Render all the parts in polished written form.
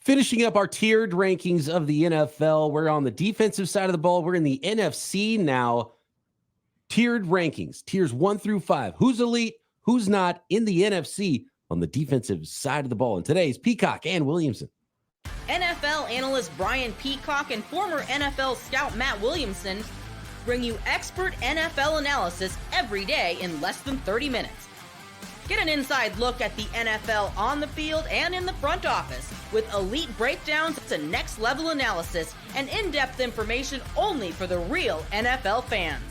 Finishing up our tiered rankings of the NFL. We're on the defensive side of the ball. We're in the NFC now. Tiered rankings, tiers 1 through 5. Who's elite, who's not in the NFC on the defensive side of the ball. And today's Peacock and Williamson. NFL analyst Brian Peacock and former NFL scout Matt Williamson bring you expert NFL analysis every day in less than 30 minutes. Get an inside look at the NFL on the field and in the front office with elite breakdowns to next-level analysis and in-depth information only for the real NFL fans.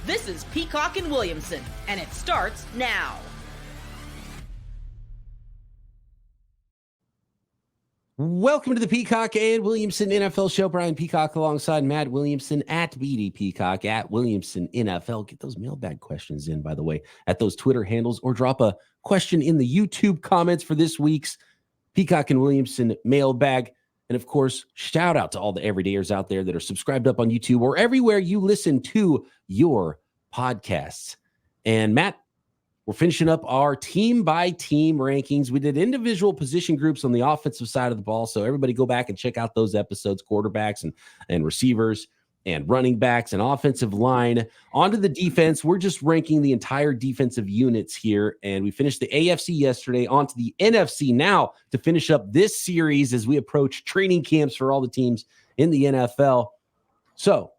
This is Peacock and Williamson, and it starts now. Welcome to the Peacock and Williamson NFL Show. Brian Peacock alongside Matt Williamson at BD Peacock at Williamson NFL. Get those mailbag questions in, by the way, at those Twitter handles, or drop a question in the YouTube comments for this week's Peacock and Williamson mailbag. And of course, shout out to all the everydayers out there that are subscribed up on YouTube or everywhere you listen to your podcasts. And Matt, we're finishing up our team-by-team rankings. We did individual position groups on the offensive side of the ball, so everybody go back and check out those episodes, quarterbacks and receivers and running backs and offensive line. Onto the defense, we're just ranking the entire defensive units here, and we finished the AFC yesterday. Onto the NFC now to finish up this series as we approach training camps for all the teams in the NFL. So,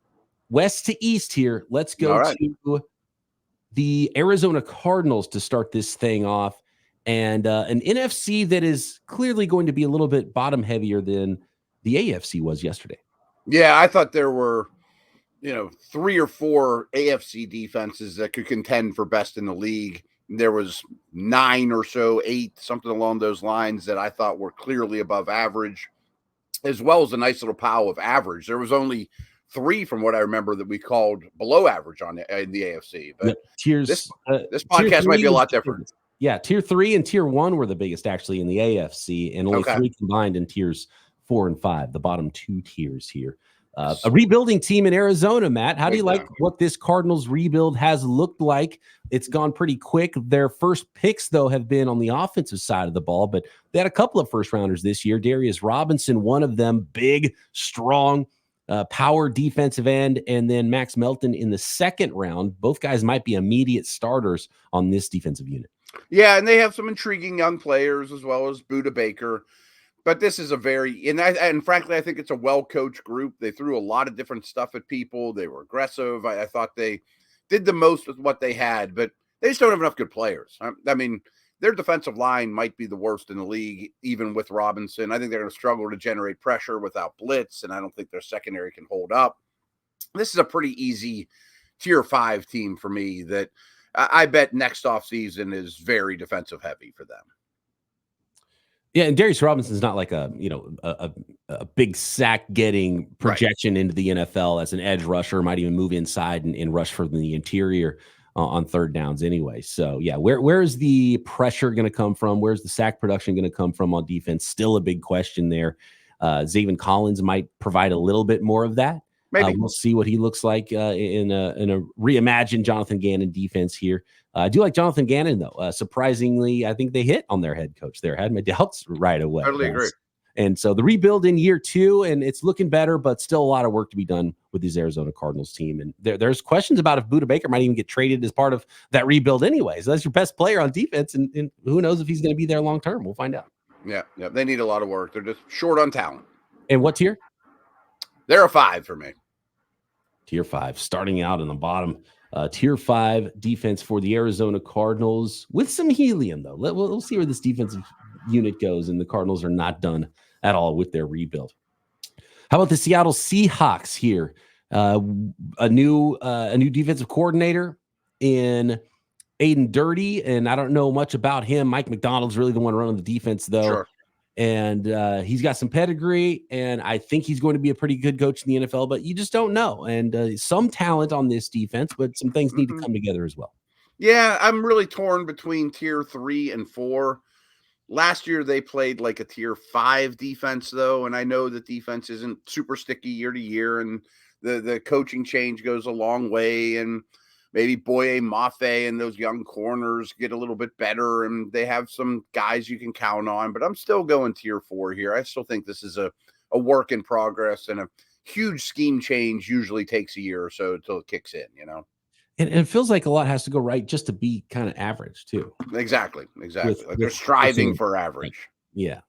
west to east here, let's go to the Arizona Cardinals to start this thing off, and an NFC that is clearly going to be a little bit bottom heavier than the AFC was yesterday. Yeah, I thought there were, 3 or 4 AFC defenses that could contend for best in the league. There was 9 or so, 8, something along those lines that I thought were clearly above average, as well as a nice little pile of average. There was only 3 from what I remember that we called below average in the AFC. But this podcast might be a lot different. Yeah, tier 3 and tier 1 were the biggest actually in the AFC, and only 3 combined in tiers 4 and 5, the bottom 2 tiers here. A rebuilding team in Arizona, Matt. How do you like what this Cardinals rebuild has looked like? It's gone pretty quick. Their first picks, though, have been on the offensive side of the ball, but they had a couple of first-rounders this year. Darius Robinson, one of them, big, strong, power defensive end, and then Max Melton in the second round. Both guys might be immediate starters on this defensive unit. Yeah, and they have some intriguing young players as well as Budda Baker. But this is a and frankly, I think it's a well-coached group. They threw a lot of different stuff at people. They were aggressive. I thought they did the most with what they had, but they just don't have enough good players. I mean, their defensive line might be the worst in the league, even with Robinson. I think they're going to struggle to generate pressure without blitz, and I don't think their secondary can hold up. This is a pretty easy tier 5 team for me that I bet next offseason is very defensive heavy for them. Yeah, and Darius Robinson's not like a big sack getting projection into the NFL as an edge rusher. Might even move inside and rush from the interior on third downs anyway. So yeah, where is the pressure going to come from? Where's the sack production going to come from on defense? Still a big question there. Zaven Collins might provide a little bit more of that. Maybe we'll see what he looks like in a reimagined Jonathan Gannon defense here. I do like Jonathan Gannon, though. Surprisingly, I think they hit on their head coach there. Had my doubts right away. Totally agree. And so the rebuild in year 2, and it's looking better, but still a lot of work to be done with this Arizona Cardinals team. And there's questions about if Budda Baker might even get traded as part of that rebuild anyway. So that's your best player on defense, and who knows if he's going to be there long term. We'll find out. Yeah, they need a lot of work. They're just short on talent. And what tier? They're a 5 for me. Tier 5, starting out in the bottom. Tier 5 defense for the Arizona Cardinals with some helium, though. We'll see where this defensive unit goes, and the Cardinals are not done at all with their rebuild. How about the Seattle Seahawks here? A new defensive coordinator in Aiden Dirty, and I don't know much about him. Mike McDonald's really the one running the defense, though. Sure. And he's got some pedigree, and I think he's going to be a pretty good coach in the NFL, but you just don't know. And some talent on this defense, but some things need to come together as well. Yeah, I'm really torn between tier 3 and 4. Last year, they played like a tier 5 defense, though, and I know that defense isn't super sticky year to year, and the coaching change goes a long way, and maybe Boye Mafe and those young corners get a little bit better, and they have some guys you can count on. But I'm still going tier 4 here. I still think this is a work in progress, and a huge scheme change usually takes a year or so until it kicks in, And it feels like a lot has to go right just to be kind of average too. Exactly. Like they're striving for average. Yeah.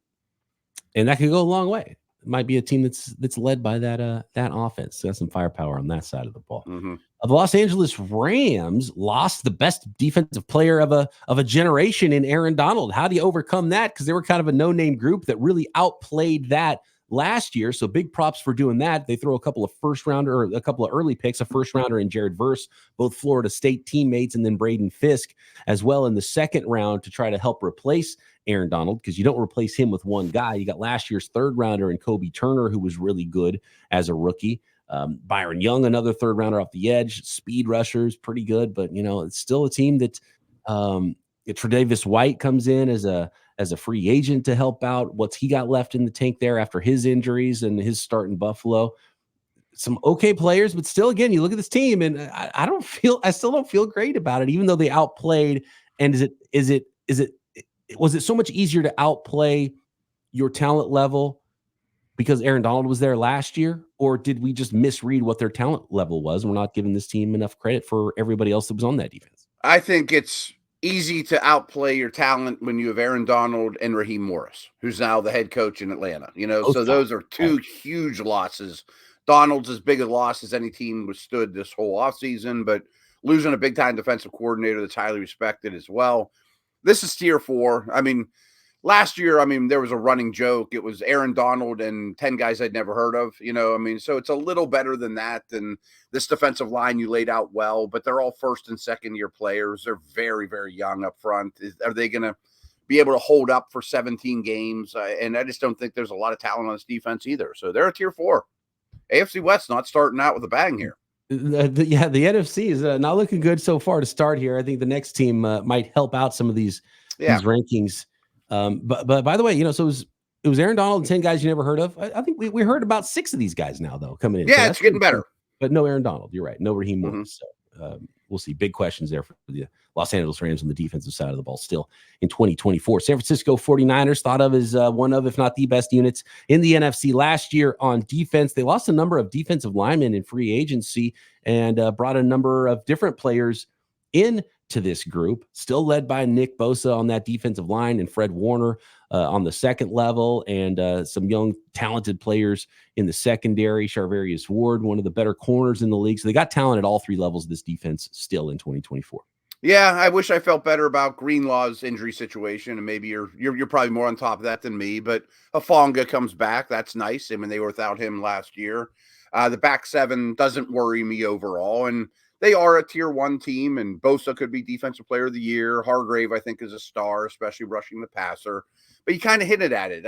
And that could go a long way. It might be a team that's led by that offense. So that's some firepower on that side of the ball. Mm-hmm. The Los Angeles Rams lost the best defensive player of a generation in Aaron Donald. How do you overcome that? Because they were kind of a no-name group that really outplayed that last year. So big props for doing that. They throw a couple of first-rounder or a couple of early picks, a first-rounder in Jared Verse, both Florida State teammates, and then Braden Fisk as well in the second round to try to help replace Aaron Donald, because you don't replace him with one guy. You got last year's third-rounder in Kobe Turner, who was really good as a rookie. Byron Young, another third-rounder off the edge. Speed rushers, pretty good, but, it's still a team that Tre'Davious White comes in as a free agent to help out. What's he got left in the tank there after his injuries and his start in Buffalo? Some okay players, but still, again, you look at this team, and I still don't feel great about it, even though they outplayed. And was it so much easier to outplay your talent level because Aaron Donald was there last year, or did we just misread what their talent level was? And we're not giving this team enough credit for everybody else that was on that defense. I think it's easy to outplay your talent when you have Aaron Donald and Raheem Morris, who's now the head coach in Atlanta. So those are two huge losses. Donald's as big a loss as any team withstood this whole offseason, but losing a big-time defensive coordinator that's highly respected as well. This is tier 4. I mean, last year, there was a running joke. It was Aaron Donald and 10 guys I'd never heard of, so it's a little better than that. And this defensive line you laid out well, but they're all first and second year players. They're very, very young up front. Are they going to be able to hold up for 17 games? And I just don't think there's a lot of talent on this defense either. So they're a tier 4. AFC West not starting out with a bang here. The NFC is not looking good so far to start here. I think the next team might help out some of these rankings. But by the way, so it was Aaron Donald and 10 guys you never heard of. I think we heard about 6 of these guys now, though, coming in. Yeah, so it's getting better. But no Aaron Donald. You're right. No Raheem Morris. So we'll see. Big questions there for the Los Angeles Rams on the defensive side of the ball still in 2024. San Francisco 49ers thought of as one of, if not the best units in the NFC last year on defense. They lost a number of defensive linemen in free agency and brought a number of different players in to this group, still led by Nick Bosa on that defensive line and Fred Warner on the second level, and some young talented players in the secondary. Charvarius Ward, one of the better corners in the league. So they got talent at all 3 levels of this defense still in 2024. Yeah, I wish I felt better about Greenlaw's injury situation, and maybe you're probably more on top of that than me. But Hufanga comes back, that's nice. They were without him last year. The back 7 doesn't worry me overall, and they are a tier 1 team, and Bosa could be defensive player of the year. Hargrave, I think, is a star, especially rushing the passer. But you kind of hinted at it.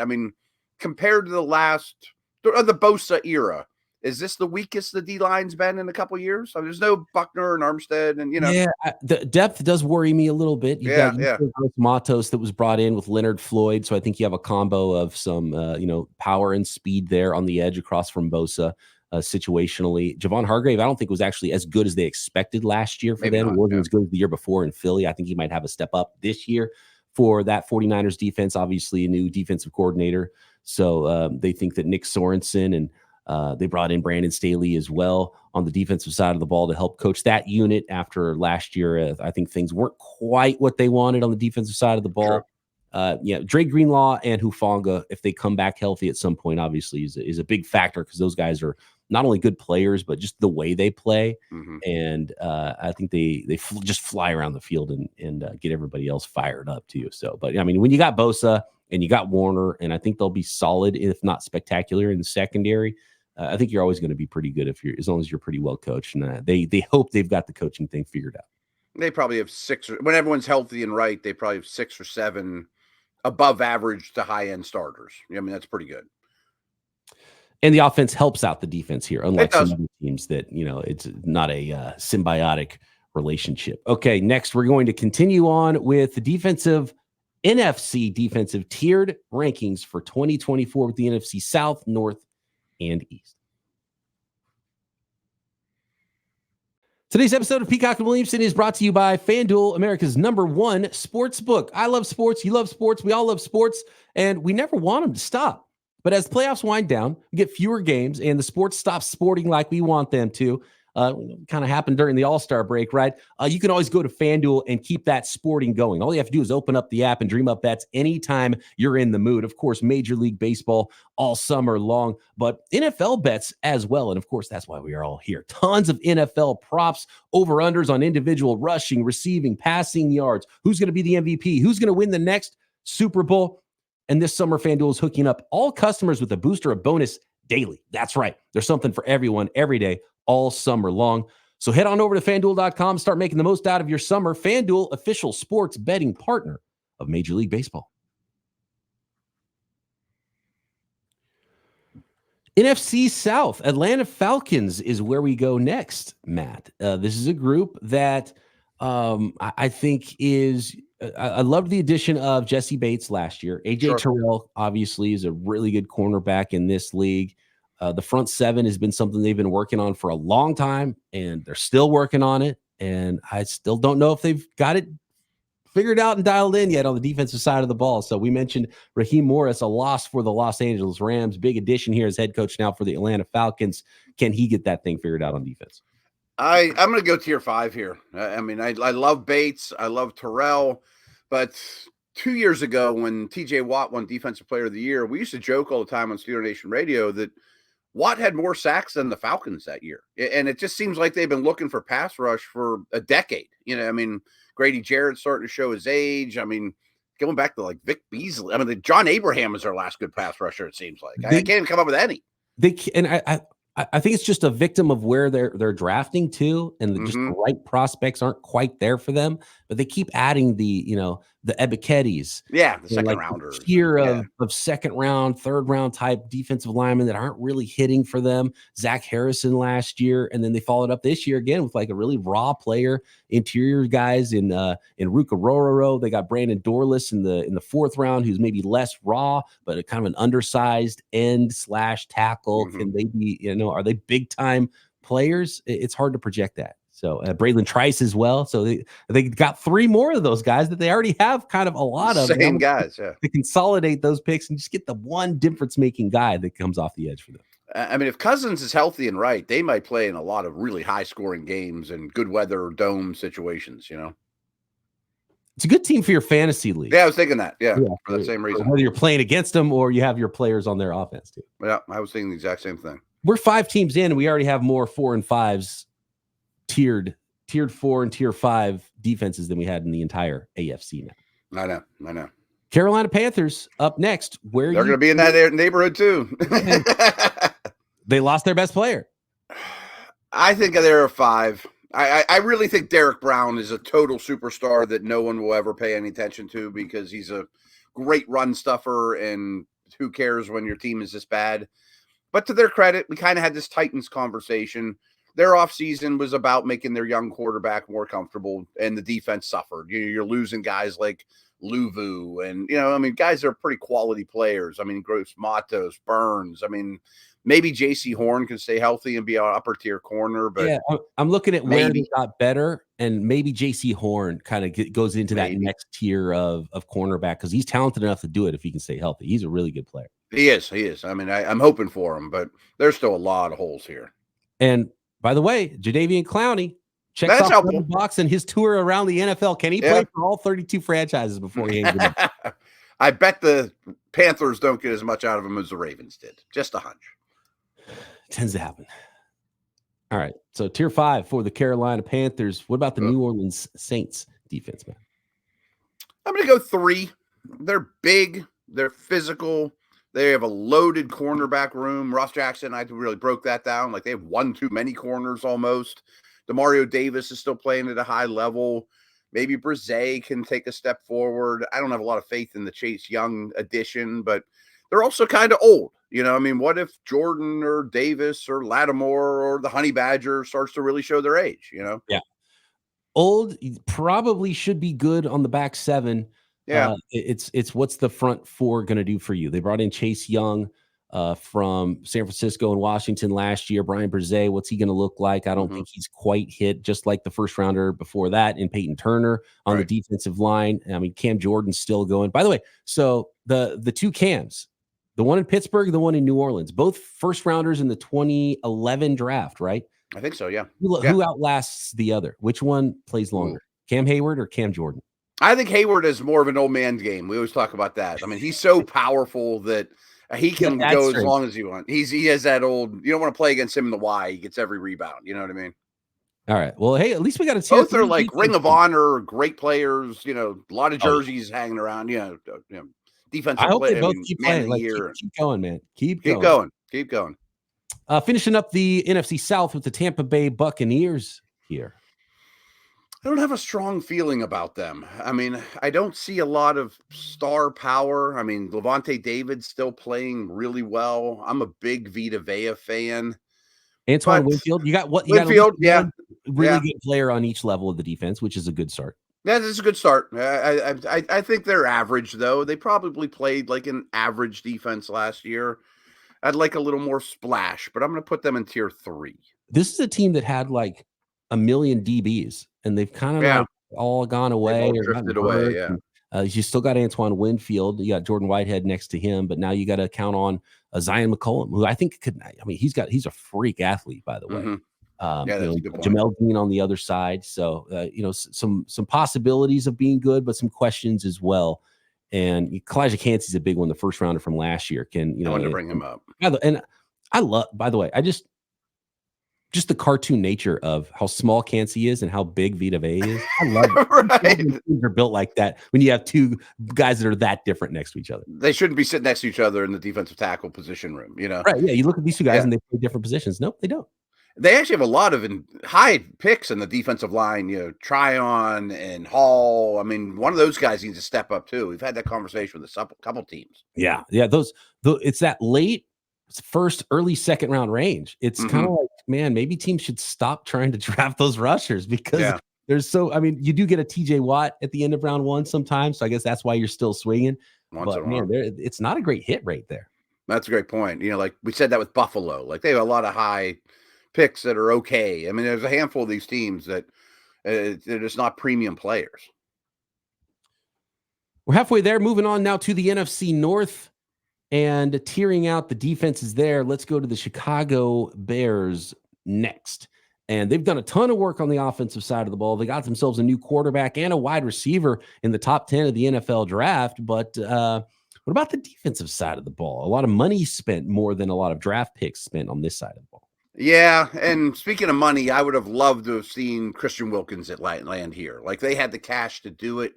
Compared to the Bosa era, is this the weakest the D-line's been in a couple years? There's no Buckner and Armstead, and Yeah, the depth does worry me a little bit. You got Matos that was brought in with Leonard Floyd, so I think you have a combo of some power and speed there on the edge across from Bosa. Situationally, Javon Hargrave, I don't think was actually as good as they expected last year for them. It wasn't as good as the year before in Philly. I think he might have a step up this year for that 49ers defense. Obviously, a new defensive coordinator. So they think that Nick Sorensen and they brought in Brandon Staley as well on the defensive side of the ball to help coach that unit after last year. I think things weren't quite what they wanted on the defensive side of the ball. Sure. Dre Greenlaw and Hufanga, if they come back healthy at some point, obviously is a big factor, because those guys are not only good players, but just the way they play. Mm-hmm. And I think they just fly around the field and get everybody else fired up too. So, but when you got Bosa and you got Warner, and I think they'll be solid, if not spectacular, in the secondary. I think you're always going to be pretty good as long as you're pretty well coached. And they hope they've got the coaching thing figured out. They probably have 6, when everyone's healthy and right, they probably have 6 or 7 above average to high end starters. That's pretty good. And the offense helps out the defense here, unlike some other teams that, it's not a symbiotic relationship. Okay, next we're going to continue on with the NFC defensive tiered rankings for 2024 with the NFC South, North, and East. Today's episode of Peacock and Williamson is brought to you by FanDuel, America's #1 sports book. I love sports. You love sports. We all love sports, and we never want them to stop. But as playoffs wind down, we get fewer games, and the sports stop sporting like we want them to. Kind of happened during the All-Star break, right? You can always go to FanDuel and keep that sporting going. All you have to do is open up the app and dream up bets anytime you're in the mood. Of course, Major League Baseball all summer long, but NFL bets as well. And of course, that's why we are all here. Tons of NFL props, over-unders on individual rushing, receiving, passing yards. Who's going to be the MVP? Who's going to win the next Super Bowl? And this summer, FanDuel is hooking up all customers with a booster of bonus daily. That's right. There's something for everyone every day, all summer long. So head on over to FanDuel.com, start making the most out of your summer. FanDuel, official sports betting partner of Major League Baseball. NFC South, Atlanta Falcons is where we go next, Matt. This is a group that I think is... I loved the addition of Jesse Bates last year. AJ Terrell, obviously, is a really good cornerback in this league. The front seven has been something they've been working on for a long time, and they're still working on it. And I still don't know if they've got it figured out and dialed in yet on the defensive side of the ball. So we mentioned Raheem Morris, a loss for the Los Angeles Rams. Big addition here as head coach now for the Atlanta Falcons. Can he get that thing figured out on defense? I'm going to go tier 5 here. I mean, I love Bates. I love Terrell. But 2 years ago when TJ Watt won Defensive Player of the Year, we used to joke all the time on Steeler Nation Radio that Watt had more sacks than the Falcons that year. And it just seems like they've been looking for pass rush for a decade. You know, I mean, Grady Jarrett's starting to show his age. I mean, going back to like Vic Beasley. I mean, John Abraham is their last good pass rusher, it seems like. I can't even come up with any. I think it's just a victim of where they're drafting to, and just the right prospects aren't quite there for them. But they keep adding the Ebiketis, the second rounders, tier of second round, third round type defensive linemen that aren't really hitting for them. Zach Harrison last year, and then they followed up this year again with like a really raw player, interior guys in Ruka Rororo. They got Brandon Dorless in the fourth round, who's maybe less raw, but a kind of an undersized end / tackle. Can they be, are they big time players? It's hard to project that. So Braylon Trice as well. So they got 3 more of those guys that they already have kind of a lot of. Same guys, yeah. They consolidate those picks and just get the one difference-making guy that comes off the edge for them. I mean, if Cousins is healthy and right, they might play in a lot of really high-scoring games and good weather dome situations, It's a good team for your fantasy league. Yeah, I was thinking that. Yeah, for the same reason. Whether you're playing against them or you have your players on their offense too. Yeah, I was thinking the exact same thing. We're 5 teams in, and we already have more 4 and 5s tiered 4 and tier 5 defenses than we had in the entire AFC now. I know. Carolina Panthers up next. Where they're going to be in that neighborhood too. They lost their best player. I think they're a 5. I really think Derek Brown is a total superstar that no one will ever pay any attention to because he's a great run stuffer, and who cares when your team is this bad. But to their credit, we kind of had this Titans conversation. Their offseason was about making their young quarterback more comfortable, and the defense suffered. You're losing guys like Luvu and, guys that are pretty quality players. I mean, Gross Matos, Burns. I mean, maybe J.C. Horn can stay healthy and be an upper-tier corner. But yeah, I'm looking at where they got better, and maybe J.C. Horn kind of goes into that next tier of cornerback because he's talented enough to do it if he can stay healthy. He's a really good player. He is. I mean, I'm hoping for him, but there's still a lot of holes here. And by the way, Jadeveon Clowney checks off the box in his tour around the NFL. Can he play for all 32 franchises before he hangs it up? I bet the Panthers don't get as much out of him as the Ravens did. Just a hunch. Tends to happen. All right. So tier 5 for the Carolina Panthers. What about the New Orleans Saints defense, man? I'm going to go 3. They're big. They're physical. They have a loaded cornerback room. Ross Jackson, I really broke that down. Like they have one too many corners almost. DeMario Davis is still playing at a high level. Maybe Brzee can take a step forward. I don't have a lot of faith in the Chase Young addition, but they're also kind of old. What if Jordan or Davis or Lattimore or the Honey Badger starts to really show their age, Yeah. Old probably should be good on the back 7. Yeah. It's what's the front 4 going to do for you? They brought in Chase Young. from San Francisco and Washington last year. Brian Brzee, what's he going to look like? I don't think he's quite hit, just like the first rounder before that in Peyton Turner on the defensive line. I mean, Cam Jordan's still going. By the way, so the two Cams, the one in Pittsburgh, the one in New Orleans, both first rounders in the 2011 draft, right? I think so, yeah. Who outlasts the other? Which one plays longer, Cam Hayward or Cam Jordan? I think Hayward is more of an old man game. We always talk about that. I mean, he's so powerful that he can go as long as you want. He has that old. You don't want to play against him in the Y. He gets every rebound. You know what I mean? All right. Well, hey, at least we got a both are like Ring of Honor, great players. You know, a lot of jerseys hanging around. You know, defensive. I hope they both keep playing. Like, keep going, man. Keep going. Finishing up the NFC South with the Tampa Bay Buccaneers here. I don't have a strong feeling about them. I mean, I don't see a lot of star power. I mean, Levante David's still playing really well. I'm a big Vita Vea fan. Antoine Winfield, you got Winfield, really good player on each level of the defense, which is a good start. Yeah, this is a good start. I think they're average, though. They probably played like an average defense last year. I'd like a little more splash, but I'm going to put them in tier 3. This is a team that had like a million DBs, and they've kind of like all gone away or drifted away. Yeah. You still got Antoine Winfield. You got Jordan Whitehead next to him, but now you got to count on Zion McCollum, who I think could. I mean, he's a freak athlete, by the way. That's a good point. Jamel Dean on the other side. So some possibilities of being good, but some questions as well. And Kalijah Cansey's a big one, the first rounder from last year. I wanted to bring him up. And I love, by the way, just the cartoon nature of how small Cansey is and how big Vita Vea is. I love it. They're built like that when you have two guys that are that different next to each other. They shouldn't be sitting next to each other in the defensive tackle position room, you know? Right, yeah. You look at these two guys and they play different positions. Nope, they don't. They actually have a lot of high picks in the defensive line, Tryon and Hall. I mean, one of those guys needs to step up too. We've had that conversation with a couple teams. Yeah. It's that late first, early second round range. It's kind of like, man, maybe teams should stop trying to draft those rushers because you do get a TJ Watt at the end of round 1 sometimes. So I guess that's why you're still swinging. But man, it's not a great hit rate there. That's a great point. Like we said that with Buffalo, like they have a lot of high picks that are okay. I mean, there's a handful of these teams that they're just not premium players. We're halfway there. Moving on now to the NFC North and tearing out the defenses there. Let's go to the Chicago Bears next. And they've done a ton of work on the offensive side of the ball. They got themselves a new quarterback and a wide receiver in the top 10 of the NFL draft. But what about the defensive side of the ball? A lot of money spent, more than a lot of draft picks spent on this side of the ball. Yeah, and speaking of money, I would have loved to have seen Christian Wilkins at land here. Like, they had the cash to do it,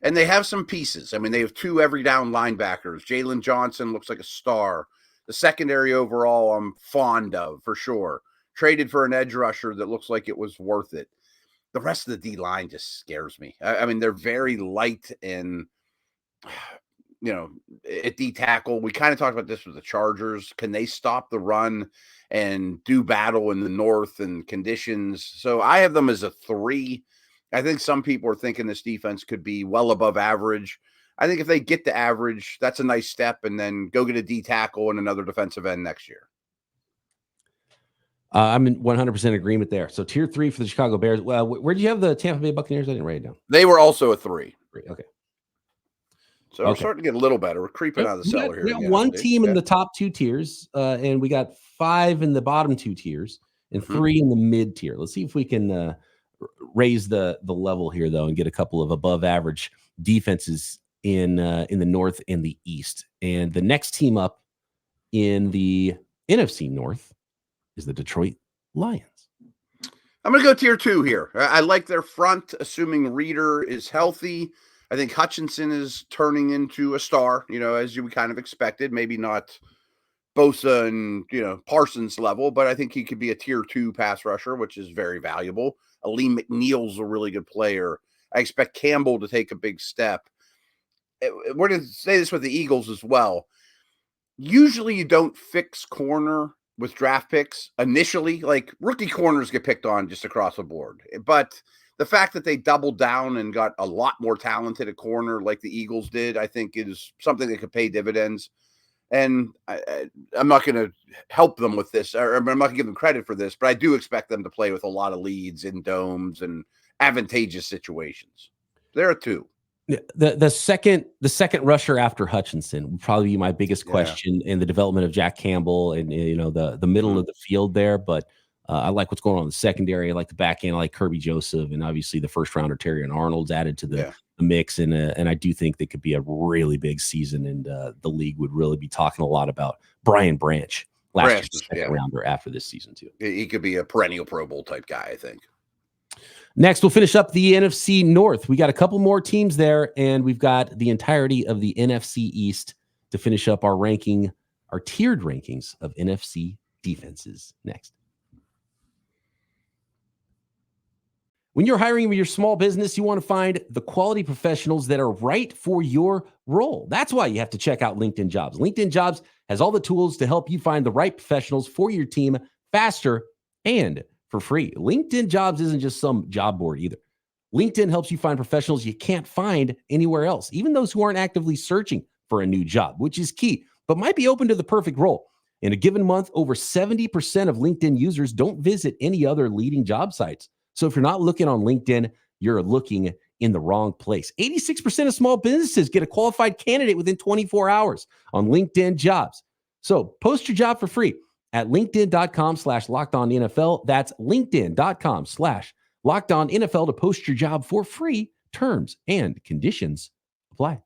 and they have some pieces. I mean, they have 2 every down linebackers. Jalen Johnson looks like a star. The secondary overall I'm fond of, for sure. Traded for an edge rusher that looks like it was worth it. The rest of the D-line just scares me. I mean, they're very light and, at D-tackle. We kind of talked about this with the Chargers. Can they stop the run and do battle in the North and conditions? So I have them as a 3. I think some people are thinking this defense could be well above average. I think if they get to average, that's a nice step, and then go get a D tackle and another defensive end next year. I'm in 100% agreement there. So tier 3 for the Chicago Bears. Well, where do you have the Tampa Bay Buccaneers? I didn't write it down. They were also a 3. Okay. So we're starting to get a little better. We're creeping out of the cellar here. We got one team in the top 2 tiers, and we got 5 in the bottom 2 tiers and 3 in the mid tier. Let's see if we can raise the level here, though, and get a couple of above average defenses in the North and the East. And the next team up in the NFC North is the Detroit Lions. I'm going to go tier 2 here. I like their front, assuming Reeder is healthy. I think Hutchinson is turning into a star, as you kind of expected. Maybe not Bosa and, Parsons level, but I think he could be a tier 2 pass rusher, which is very valuable. Aleem McNeil's a really good player. I expect Campbell to take a big step. We're going to say this with the Eagles as well. Usually you don't fix corner with draft picks initially. Like, rookie corners get picked on just across the board. But the fact that they doubled down and got a lot more talented at corner like the Eagles did, I think is something that could pay dividends. And I'm not going to help them with this, or I'm not going to give them credit for this, but I do expect them to play with a lot of leads in domes and advantageous situations. There are two. The second rusher after Hutchinson would probably be my biggest question in the development of Jack Campbell and the middle of the field there. But I like what's going on in the secondary. I like the back end. I like Kirby Joseph, and obviously the first rounder Terry and Arnold's added to the mix. And I do think they could be a really big season, and the league would really be talking a lot about Brian Branch, last year's second rounder after this season too. He could be a perennial Pro Bowl type guy, I think. Next, we'll finish up the NFC North. We got a couple more teams there, and we've got the entirety of the NFC East to finish up our ranking, our tiered rankings of NFC defenses next. When you're hiring your small business, you want to find the quality professionals that are right for your role. That's why you have to check out LinkedIn Jobs. LinkedIn Jobs has all the tools to help you find the right professionals for your team faster and for free. LinkedIn Jobs isn't just some job board either. LinkedIn helps you find professionals you can't find anywhere else, even those who aren't actively searching for a new job, which is key, but might be open to the perfect role. In a given month, over 70% of LinkedIn users don't visit any other leading job sites. So if you're not looking on LinkedIn, you're looking in the wrong place. 86% of small businesses get a qualified candidate within 24 hours on LinkedIn Jobs. So post your job for free at linkedin.com/lockedonnfl. That's linkedin.com/lockedonnfl to post your job for free. Terms and conditions apply.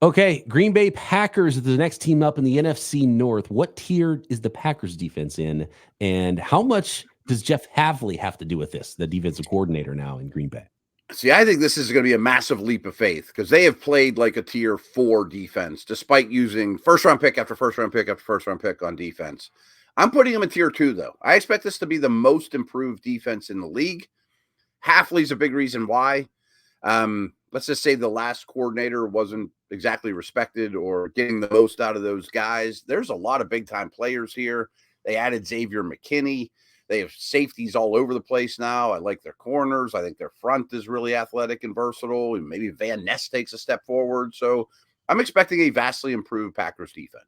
Okay, Green Bay Packers are the next team up in the NFC North. What tier is the Packers defense in, and how much does Jeff Havley have to do with this, the defensive coordinator now in Green Bay? See, I think this is going to be a massive leap of faith because they have played like a tier 4 defense, despite using first-round pick after first-round pick after first-round pick on defense. I'm putting them in tier 2, though. I expect this to be the most improved defense in the league. Hafley's a big reason why. Let's just say the last coordinator wasn't exactly respected or getting the most out of those guys. There's a lot of big-time players here. They added Xavier McKinney. They have safeties all over the place now. I like their corners. I think their front is really athletic and versatile. And maybe Van Ness takes a step forward. So I'm expecting a vastly improved Packers defense.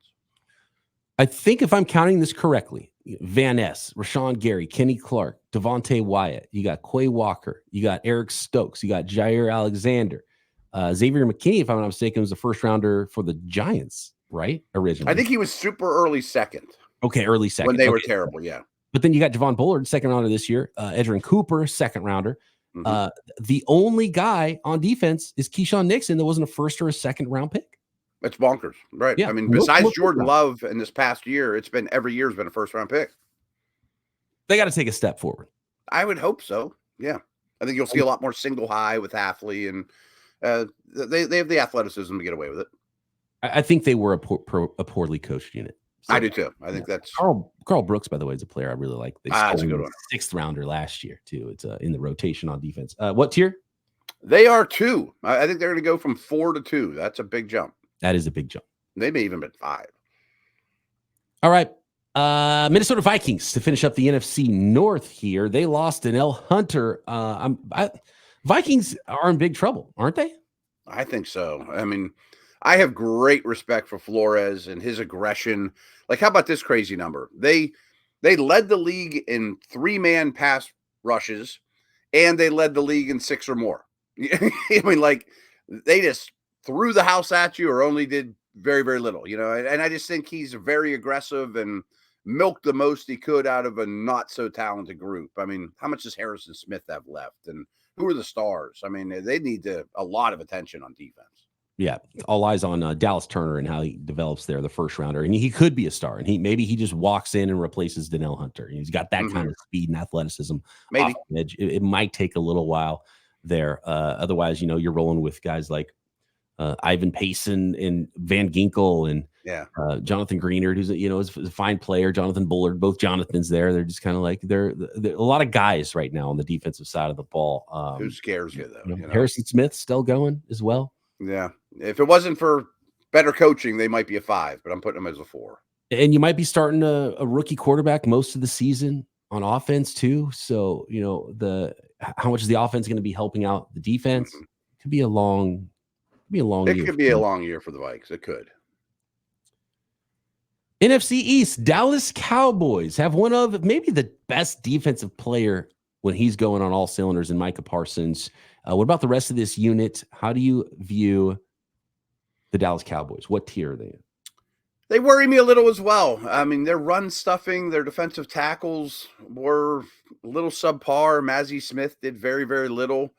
I think if I'm counting this correctly, Van Ness, Rashawn Gary, Kenny Clark, Devontae Wyatt, you got Quay Walker, you got Eric Stokes, you got Jair Alexander. Xavier McKinney, if I'm not mistaken, was the first rounder for the Giants, right? Originally. I think he was super early second. Okay, early second. When they were terrible, yeah. But then you got Javon Bullard, second rounder this year. Edgerrin Cooper, second rounder. The only guy on defense is Keyshawn Nixon that wasn't a first or a second round pick. That's bonkers, right? Yeah. I mean, besides Jordan Love in this past year, it's been every year has been a first round pick. They got to take a step forward. I would hope so. Yeah. I think you'll see a lot more single high with Hafley, and they have the athleticism to get away with it. I think they were a poorly coached unit. So, I do too. I think that's Carl Brooks, by the way, is a player I really like. They that's a good one. Sixth rounder last year too. It's in the rotation on defense. What tier? They are 2. I think they're going to go from 4 to 2. That's a big jump. That is a big jump. They may even been 5. All right. Minnesota Vikings to finish up the NFC North here. They lost an L Hunter. Vikings are in big trouble, aren't they? I think so. I mean, I have great respect for Flores and his aggression. Like, how about this crazy number? They led the league in 3-man pass rushes, and they led the league in 6 or more. I mean, like, they just threw the house at you or only did very, very little, and I just think he's very aggressive and milked the most he could out of a not so talented group. I mean, how much does Harrison Smith have left? And who are the stars? I mean, they need a lot of attention on defense. Yeah, all eyes on Dallas Turner and how he develops there, the first rounder. And he could be a star. And maybe he just walks in and replaces Donnell Hunter. He's got that kind of speed and athleticism. Maybe. Off the edge. It might take a little while there. Otherwise, you're rolling with guys like Ivan Payson and Van Ginkel and Jonathan Greenard, who's is a fine player. Jonathan Bullard, both Jonathans there. They're just kind of like they're a lot of guys right now on the defensive side of the ball. Who scares you though? Harrison Smith still going as well. Yeah, if it wasn't for better coaching, they might be a 5, but I'm putting them as a 4. And you might be starting a rookie quarterback most of the season on offense too. So how much is the offense going to be helping out the defense? It could be a long be a long It year. could be a long year for the Vikes. It could. NFC East, Dallas Cowboys have one of maybe the best defensive player when he's going on all cylinders in Micah Parsons. What about the rest of this unit? How do you view the Dallas Cowboys? What tier are they in? They worry me a little as well. I mean, their run stuffing, their defensive tackles were a little subpar. Mazzie Smith did very, very little.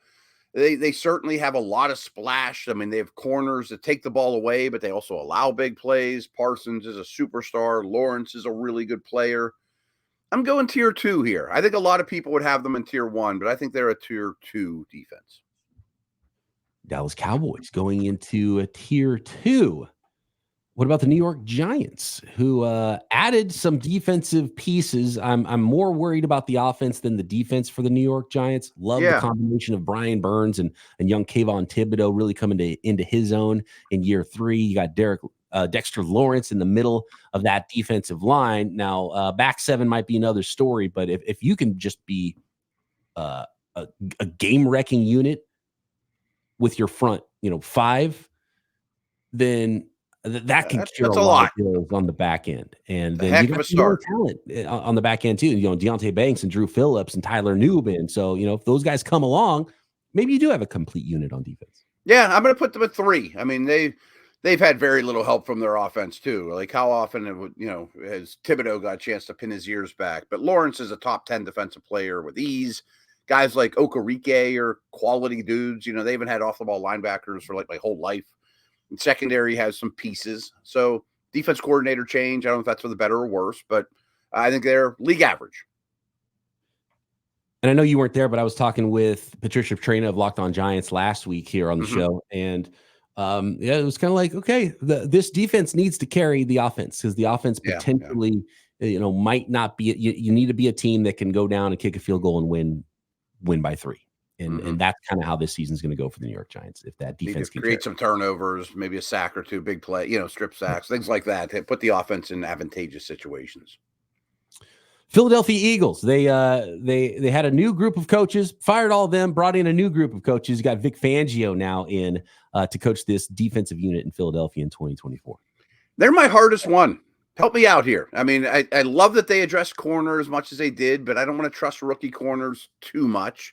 They certainly have a lot of splash. I mean, they have corners that take the ball away, but they also allow big plays. Parsons is a superstar. Lawrence is a really good player. I'm going tier 2 here. I think a lot of people would have them in tier 1, but I think they're a tier 2 defense. Dallas Cowboys going into a tier 2. What about the New York Giants, who added some defensive pieces? I'm more worried about the offense than the defense for the New York Giants. Love the combination of Brian Burns and young Kayvon Thibodeau really coming into his own in year 3. You got Dexter Lawrence in the middle of that defensive line. Now, back 7 might be another story, but if you can just be a game-wrecking unit with your front, 5, then that can cure a lot of deals on the back end. And then you got more talent on the back end too. Deontay Banks and Drew Phillips and Tyler Nubin. So, if those guys come along, maybe you do have a complete unit on defense. Yeah, I'm going to put them at 3. I mean, they've had very little help from their offense too. Like how often, has Thibodeau got a chance to pin his ears back? But Lawrence is a top 10 defensive player with ease. Guys like Okereke are quality dudes. They haven't had off the ball linebackers for like my whole life. And secondary has some pieces. So defense coordinator change. I don't know if that's for the better or worse, but I think they're league average. And I know you weren't there, but I was talking with Patricia Trina of Locked On Giants last week here on the show. And it was kind of like, okay, this defense needs to carry the offense because the offense potentially, might not be. You need to be a team that can go down and kick a field goal and win by 3. And that's kind of how this season's going to go for the New York Giants. If that defense can create some turnovers, maybe a sack or 2, big play, strip sacks, things like that. Put the offense in advantageous situations. Philadelphia Eagles. They had a new group of coaches, fired all of them, brought in a new group of coaches. You got Vic Fangio now in to coach this defensive unit in Philadelphia in 2024. They're my hardest one. Help me out here. I mean, I love that they addressed corner as much as they did, but I don't want to trust rookie corners too much.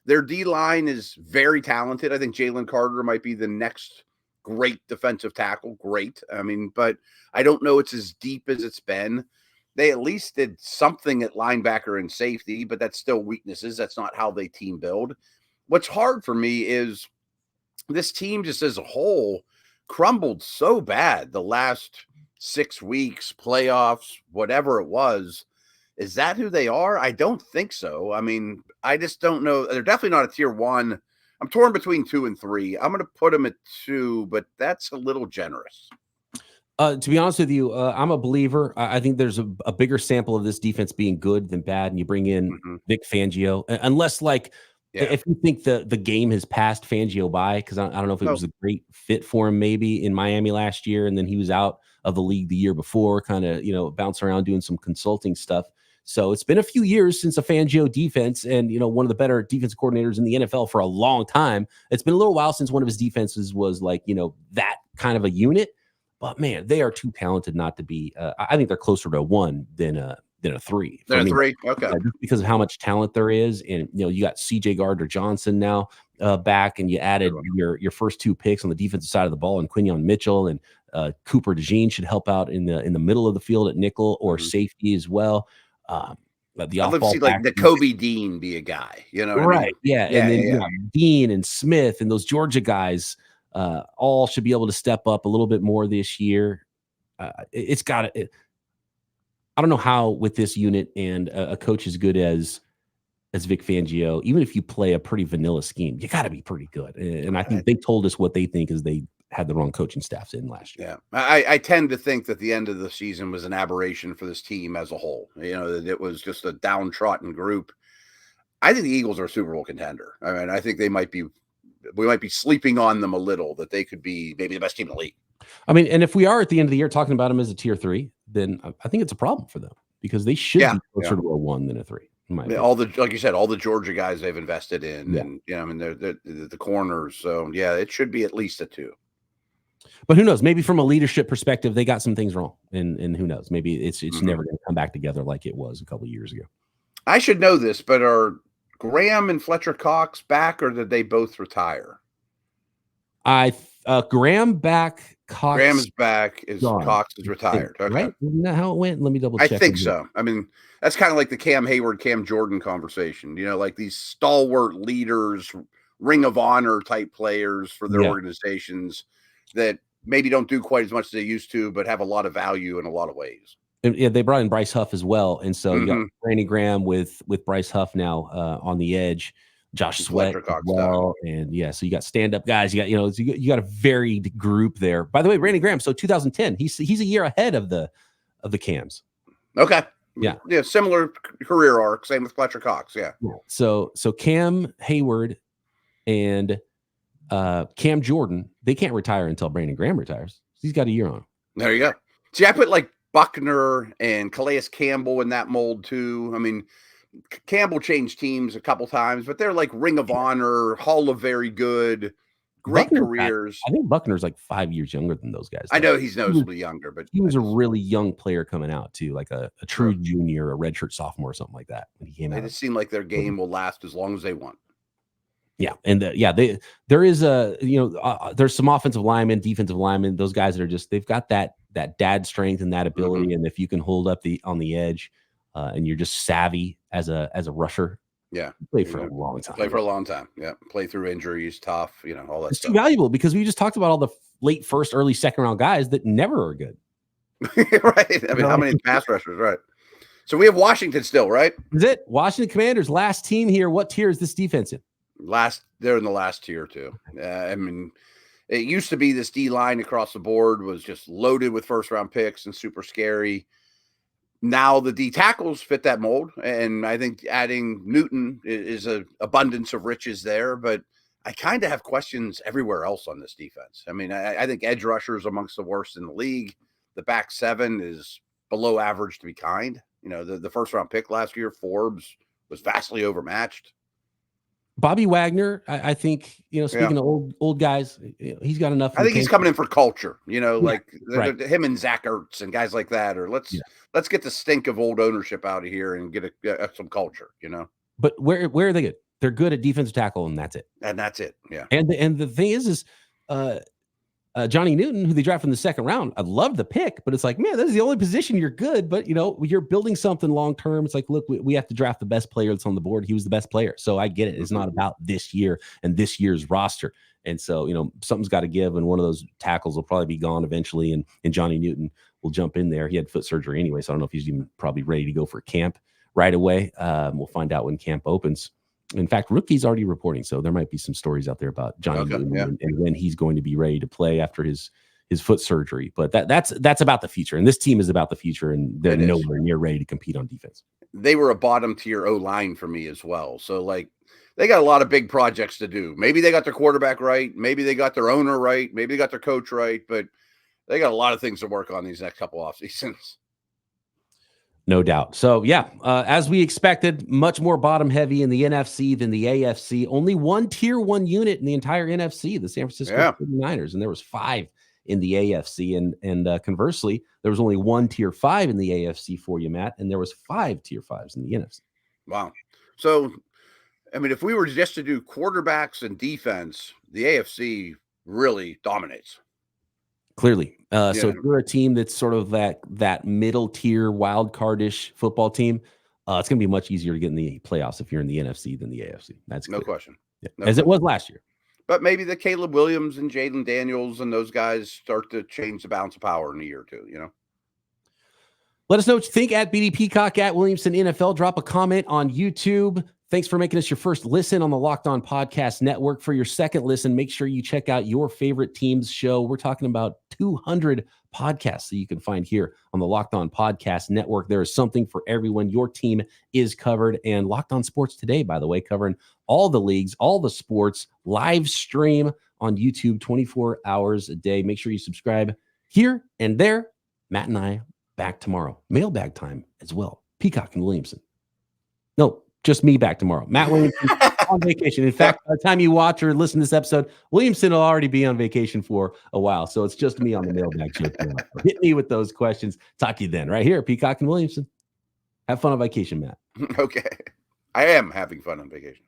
Their D-line is very talented. I think Jalen Carter might be the next great defensive tackle. Great. I mean, but I don't know it's as deep as it's been. They at least did something at linebacker and safety, but that's still weaknesses. That's not how they team build. What's hard for me is this team just as a whole crumbled so bad the last 6 weeks, playoffs, whatever it was. Is that who they are? I don't think so. I mean, I just don't know. They're definitely not a tier 1. I'm torn between 2 and 3. I'm going to put them at 2, but that's a little generous. To be honest with you, I'm a believer. I think there's a bigger sample of this defense being good than bad, and you bring in Vic Fangio, unless if you think the game has passed Fangio by, because I don't know if it was a great fit for him maybe in Miami last year, and then he was out of the league the year before, kind of bouncing around doing some consulting stuff. So it's been a few years since a Fangio defense, and one of the better defense coordinators in the NFL for a long time. It's been a little while since one of his defenses was that kind of a unit. But man, they are too talented not to be. I think they're closer to a 1 than a 3. They're a 3, okay. Because of how much talent there is, and you got C.J. Gardner-Johnson now back, and you added your first 2 picks on the defensive side of the ball, and Quinyon Mitchell and Cooper DeJean should help out in the middle of the field at nickel or safety as well. I'd love to see like the Kobe Dean be a guy, what I mean? Yeah. And then Dean and Smith and those Georgia guys all should be able to step up a little bit more this year. It's got to. I don't know how with this unit and a coach as good as Vic Fangio, even if you play a pretty vanilla scheme, you got to be pretty good. And I think they told us what they think is they had the wrong coaching staffs in last year. Yeah. I tend to think that the end of the season was an aberration for this team as a whole. That it was just a downtrodden group. I think the Eagles are a Super Bowl contender. I mean, I think we might be sleeping on them a little, that they could be maybe the best team in the league. I mean, and if we are at the end of the year talking about them as a tier 3, then I think it's a problem for them because they should be closer to a 1 than a 3. All the, like you said, all the Georgia guys they've invested in, Yeah. and I mean, they're the corners. So yeah, it should be at least a 2. But who knows? Maybe from a leadership perspective, they got some things wrong, and who knows? Maybe it's never going to come back together like it was a couple of years ago. I should know this, but are Graham and Fletcher Cox back, or did they both retire? Graham back. Cox Graham is back. gone. Cox is retired? Okay. Right? Isn't that how it went? Let me double check. I think so. I mean, that's kind of like the Cam Hayward, Cam Jordan conversation. Like these stalwart leaders, Ring of Honor type players for their organizations that maybe don't do quite as much as they used to, but have a lot of value in a lot of ways. And they brought in Bryce Huff as well, and so you got Brandon Graham with Bryce Huff now on the edge. Josh Sweat as well, and so you got stand-up guys. You got you got a varied group there. By the way, Brandon Graham. So 2010, he's a year ahead of the Cams. Okay. Yeah. Similar career arc. Same with Fletcher Cox. Yeah. So Cam Hayward and Cam Jordan, they can't retire until Brandon Graham retires. He's got a year on him. There you go. See, I put like Buckner and Calais Campbell in that mold too. I mean, Campbell changed teams a couple times, but they're like Ring of Honor, Hall of Very Good, great careers. I think Buckner's like 5 years younger than those guys. I know he's noticeably younger, but he was a really young player coming out too, like a true junior, a redshirt sophomore, or something like that when he came out. It just seemed like their game will last as long as they want. Yeah, and there is there's some offensive linemen, defensive linemen, those guys that are just, they've got that dad strength and that ability, and if you can hold up on the edge, and you're just savvy as a rusher, play for a long time. Play for a long time. Yeah, play through injuries, tough, all that. It's stuff. too valuable because we just talked about all the late first, early second round guys that never are good. Right. I mean, how many pass rushers? Right. So we have Washington still, right? Is it Washington Commanders, last team here? What tier is this defense in? They're in the last tier too. I mean, it used to be this D line across the board was just loaded with first round picks and super scary. Now the D tackles fit that mold, and I think adding Newton is an abundance of riches there. But I kind of have questions everywhere else on this defense. I mean, I think edge rushers amongst the worst in the league. The back seven is below average to be kind. The first round pick last year, Forbes, was vastly overmatched. Bobby Wagner, I think, speaking of old guys, he's got enough. I think he's coming in for culture, right. Him and Zach Ertz and guys like that, or let's get the stink of old ownership out of here and get some culture, But where are they good? They're good at defensive tackle, and that's it. Yeah. And the thing is Johnny Newton, who they drafted in the second round, I love the pick, but it's like, man, this is the only position you're good. But, you're building something long term. It's like, look, we have to draft the best player that's on the board. He was the best player. So I get it. It's not about this year and this year's roster. And so, something's got to give. And one of those tackles will probably be gone eventually. And Johnny Newton will jump in there. He had foot surgery anyway. So I don't know if he's even probably ready to go for camp right away. We'll find out when camp opens. In fact, Rookie's already reporting, so there might be some stories out there about Johnny Newton and when he's going to be ready to play after his foot surgery. But that's about the future, and this team is about the future, and they're nowhere near ready to compete on defense. They were a bottom tier O line for me as well. So they got a lot of big projects to do. Maybe they got their quarterback right, maybe they got their owner right, maybe they got their coach right, but they got a lot of things to work on these next couple off seasons. No doubt. So, as we expected, much more bottom heavy in the NFC than the AFC. Only one tier one unit in the entire NFC, the San Francisco 49ers, and there was 5 in the AFC. And conversely, there was only one tier 5 in the AFC for you, Matt, and there was 5 tier 5s in the NFC. Wow. So, I mean, if we were just to do quarterbacks and defense, the AFC really dominates. Clearly. So if you're a team that's sort of that middle tier wild cardish football team, it's going to be much easier to get in the playoffs if you're in the NFC than the AFC. That's no clear. question. Yeah. No question. It was last year. But maybe the Caleb Williams and Jaden Daniels and those guys start to change the balance of power in a year or two, Let us know what you think at BD Peacock, at Williamson NFL. Drop a comment on YouTube. Thanks for making us your first listen on the Locked On Podcast Network. For your second listen, make sure you check out your favorite team's show. We're talking about 200 podcasts that you can find here on the Locked On Podcast Network. There is something for everyone. Your team is covered. And Locked On Sports Today, by the way, covering all the leagues, all the sports, live stream on YouTube 24 hours a day. Make sure you subscribe here and there. Matt and I back tomorrow. Mailbag time as well. Peacock and Williamson. No, just me back tomorrow. Matt Williamson on vacation. In fact, by the time you watch or listen to this episode, Williamson will already be on vacation for a while. So it's just me on the mailbag show tomorrow. So hit me with those questions. Talk to you then, right here, Peacock and Williamson. Have fun on vacation, Matt. Okay. I am having fun on vacation.